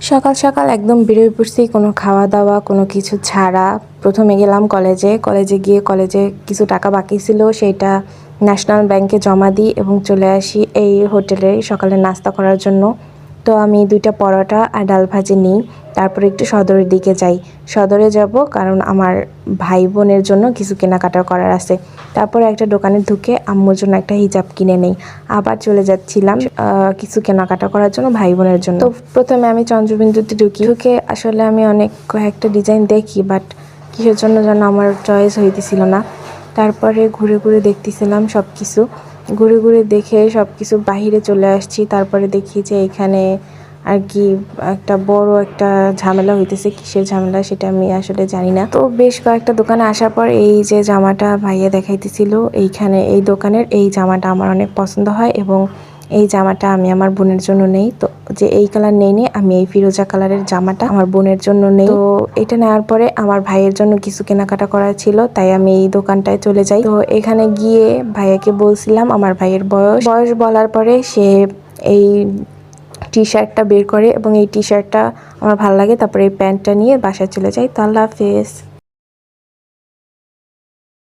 সকাল সকাল একদম বেরোয় পড়ছি, কোনো খাওয়া দাওয়া কোনো কিছু ছাড়া। প্রথমে গেলাম কলেজে গিয়ে কলেজে কিছু টাকা বাকি ছিল, সেইটা ন্যাশনাল ব্যাংকে জমা দিই এবং চলে আসি এই হোটেলে সকালে নাস্তা করার জন্য। তো আমি 2টা পরোটা আর ডাল ভাজি নিই, তারপরে একটু সদরের দিকে যাই। সদরে যাব কারণ আমার ভাই বোনের জন্য কিছু কেনাকাটা করার আছে। তারপরে একটা দোকানে ঢুকে আম্মুর জন্য একটা হিজাব কিনে নেই। আবার চলে যাচ্ছিলাম কিছু কেনাকাটা করার জন্য ভাই বোনের জন্য। তো প্রথমে আমি চন্দ্রবিন্দুতে ঢুকে আসলে আমি অনেক কয়েকটা ডিজাইন দেখি, বাট কিসের জন্য যেন আমার চয়েস হইতেছিল না। তারপরে ঘুরে ঘুরে দেখতেছিলাম সব কিছু, ঘুরে ঘুরে দেখে সব কিছু বাহিরে চলে আসছি। তারপরে দেখি যে এখানে আর কি একটা বড় একটা ঝামেলা হইতেছে। কিসের ঝামেলা সেটা আমি আসলে জানি না। তো বেশ কয়েকটা দোকানে আসার পর এই যে জামাটা ভাইয়া দেখাইতেছিল, এইখানে এই দোকানের এই জামাটা আমার অনেক পছন্দ হয় এবং এই জামাটা আমি আমার বোনের জন্য নেই। তো যে এই কালার নেই আমি এই ফিরোজা কালারের জামাটা আমার বোনের জন্য নেই। তো এটা নেওয়ার পরে আমার ভাইয়ের জন্য কিছু কেনাকাটা করার ছিল, তাই আমি এই দোকানটায় চলে যাই। তো এখানে গিয়ে ভাইয়াকে বলছিলাম আমার ভাইয়ের বয়স বলার পরে সে এই টি শার্টটা বের করে এবং এই টি শার্টটা আমার ভালো লাগে। তারপরে এই প্যান্টটা নিয়ে বাসায় চলে যাই। তো আল্লাহ হাফেজ।